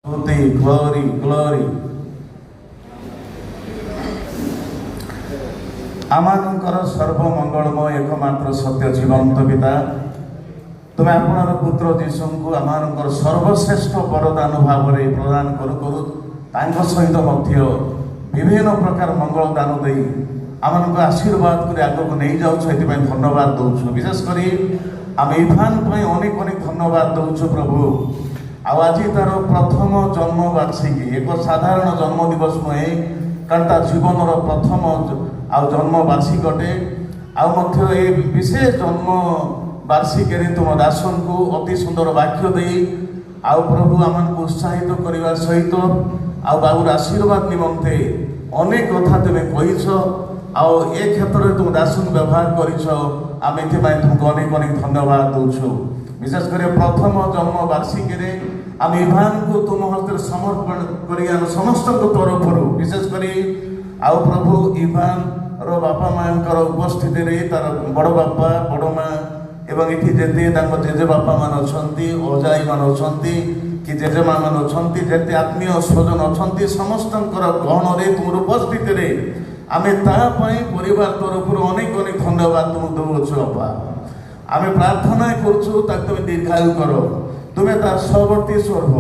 Tutti, glory, glory. आमानंकर सर्वमंगलमय एकमात्र सत्य जीवंत पिता तुम्हें आपणार पुत्र जीशु को आमानंकर सर्वश्रेष्ठ वरदान भाव में प्रदान करू करू तांको सहित मध्य विभिन्न प्रकार मंगल दान दे आमान आशीर्वाद कर आग को नहीं जाऊँ धन्यवाद दौचु विशेषकर आम इफान अनेक अनेक धन्यवाद दौचु प्रभु आज तार प्रथम जन्म वार्षिकी एक साधारण जन्म दिवस नुहे कारण तार जीवन प्रथम जन्म वार्षिक अटे आए विशेष जन्म वार्षिक तुम दासन को अति सुंदर वाक्य दे आउ प्रभु आम उत्साहित करने सहित आउर आशीर्वाद निमंते अनेक कथा तुम्हें कहीच आउ ए क्षेत्र में तुम दासन व्यवहार करम तुमको अनेक अनेक धन्यवाद दौचु विशेषकर प्रथम जन्म वार्षिकी आम इभान को तुम हस्ते समर्पण कर समस्त तरफ विशेषकर आउ प्रभु इभान रो बापा माँ उपस्थिति रे तार बड़ बापा बड़ माँ एवं ये जेते जेजे बापा मान अच्छी अजाई मान अच्छा कि जेजेमा मान अच्छा जेते आत्मीय स्वजन अच्छा समस्त गहन रे तुम उपस्थिति रे आमे परिवार तरफ अनेक अनेक धन्यवाद तुम दौच बापा आम प्रार्थना करुँ तुम दीर्घायु कर तुम्हें तार सहवर्ती स्वर्भ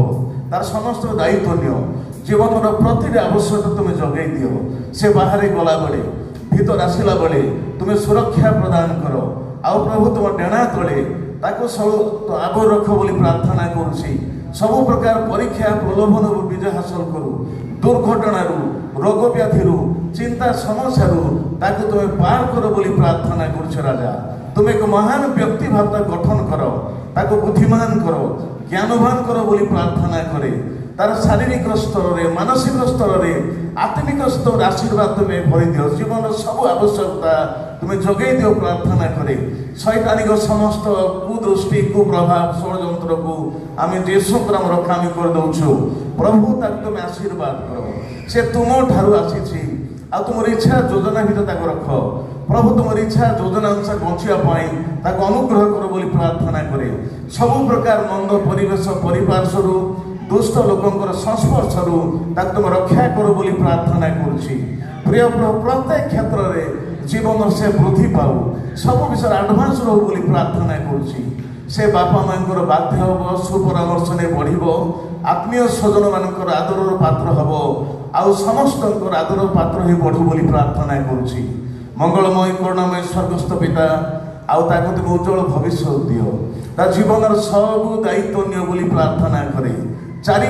तार समस्त दायित्व नियो जीवन प्रति आवश्यकता तुम्हें जगै दियो से बाहर गला बेले भीतर आसला बेले तुम्हें सुरक्षा प्रदान कर आउ प्रभु तुम डेणा तले ताको सब आग रख बोली प्रार्थना करुँची सबु प्रकार परीक्षा प्रलोभन विजय हासिल करू दुर्घटना रोग व्याधि चिंता समस्या ताको तुम्हें पार कर बोली प्रार्थना करुछ राजा तुम एक महान व्यक्ति भावता गठन कर ताको बुद्धिमान कर ज्ञानवान कर बोली प्रार्थना करे तार शारीरिक स्तर में मानसिक स्तर में आत्मिक स्तर आशीर्वाद तुम्हें भरी दियो जीवन सब आवश्यकता तुम्हें जगै दियो प्रार्थना करे शैतानिक समस्त कुदृष्टि कुप्रभाव षड्यंत्र को आम जेसु नाम रक्षा कर दौचु प्रभु ताक तुम्हें आशीर्वाद कर से तुम ठारू आसी आ तुम इच्छा योजना भीतर रख प्रभु तुम इच्छा योजना अनुसार बचापी अनुग्रह कर बोली प्रार्थना करे सब प्रकार मंद परिवेश परिपार्श्वर दुष्ट लोकंर संस्पर्श तुम रक्षा कर बोली प्रार्थना करुँची प्रिय प्रत्येक क्षेत्र में जीवन से वृद्धि पाऊ सब विषय आडभांस रो बोली प्रार्थना करुँची से बापा माँ बाध्य हम सुपरामर्श ने बढ़ आत्मीय स्वजन मान आदर पात्र हम आउ समस्त आदर पात्र ही बढ़ू बोली प्रार्थना करुँची मंगलमय करुणामय स्वर्गस्थ पिता आउ ताको तुम उज्जवल भविष्य दियो ता जीवन सब दायित्व नियो बोली प्रार्थना करे चारि